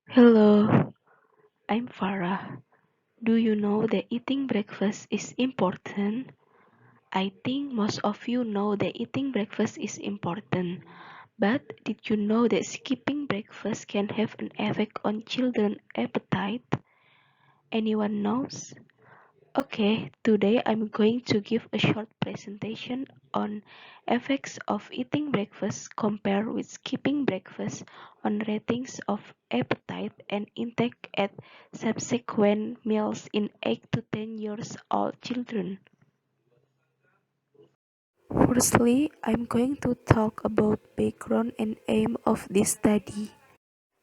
Hello, I'm Farah. Do you know that eating breakfast is important? I think most of you know that eating breakfast is important, but did you know that skipping breakfast can have an effect on children's appetite? Anyone knows? Okay, today I'm going to give a short presentation on effects of eating breakfast compared with skipping breakfast on ratings of appetite and intake at subsequent meals in 8 to 10 years old children. Firstly, I'm going to talk about background and aim of this study.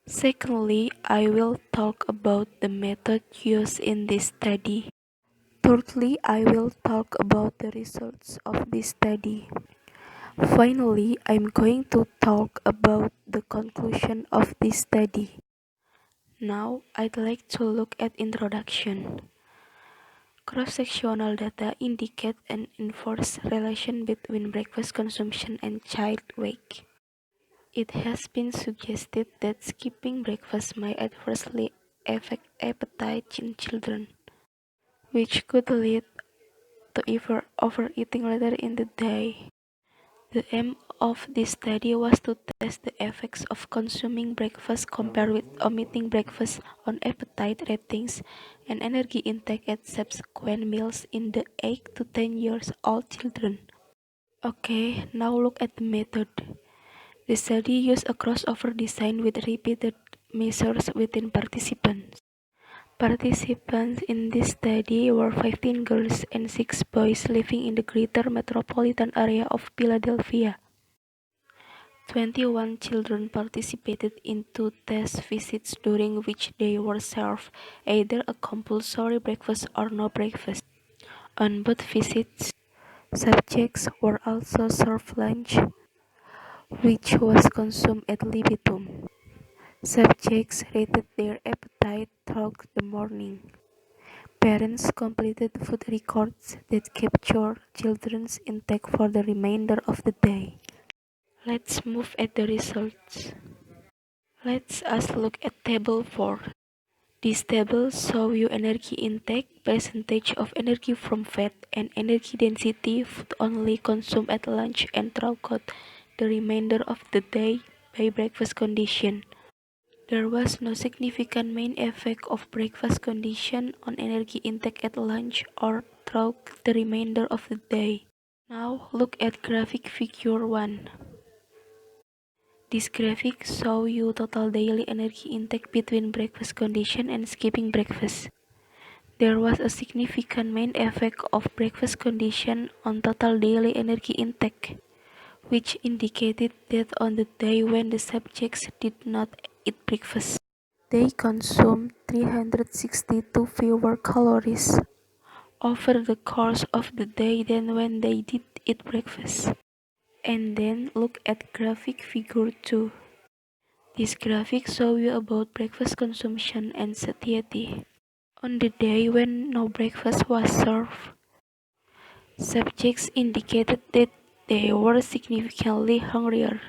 Secondly, I will talk about the method used in this study. Thirdly, I will talk about the results of this study. Finally, I'm going to talk about the conclusion of this study. Now, I'd like to look at introduction. Cross-sectional data indicate an inverse relation between breakfast consumption and child weight. It has been suggested that skipping breakfast might adversely affect appetite in children, which could lead to overeating later in the day. The aim of this study was to test the effects of consuming breakfast compared with omitting breakfast on appetite ratings and energy intake at subsequent meals in the 8 to 10 years old children. Okay, now look at the method. The study used a crossover design with repeated measures within participants. Participants in this study were 15 girls and 6 boys living in the greater metropolitan area of Philadelphia. 21 children participated in 2 test visits during which they were served either a compulsory breakfast or no breakfast. On both visits, subjects were also served lunch, which was consumed ad libitum. Subjects rated their appetite throughout the morning. Parents completed food records that capture children's intake for the remainder of the day. Let's move at the results. Let us look at table 4. This table shows you energy intake, percentage of energy from fat, and energy density food only consumed at lunch and throughout the remainder of the day by breakfast condition. There was no significant main effect of breakfast condition on energy intake at lunch or throughout the remainder of the day. Now look at graphic figure 1. This graphic shows you total daily energy intake between breakfast condition and skipping breakfast. There was a significant main effect of breakfast condition on total daily energy intake, which indicated that on the day when the subjects did not eat breakfast, they consumed 362 fewer calories over the course of the day than when they did eat breakfast. And then look at graphic figure 2. This graphic shows you about breakfast consumption and satiety. On the day when no breakfast was served, subjects indicated that they were significantly hungrier,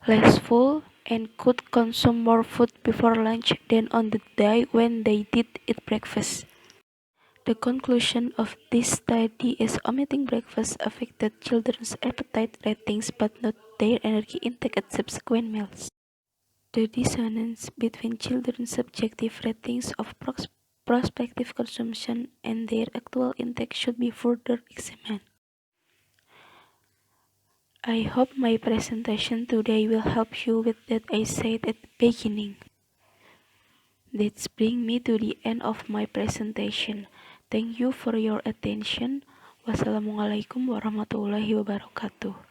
less full, and could consume more food before lunch than on the day when they did eat breakfast. The conclusion of this study is omitting breakfast affected children's appetite ratings but not their energy intake at subsequent meals. The dissonance between children's subjective ratings of prospective consumption and their actual intake should be further examined. I hope my presentation today will help you with that I said at the beginning. That brings me to the end of my presentation. Thank you for your attention. Wassalamualaikum warahmatullahi wabarakatuh.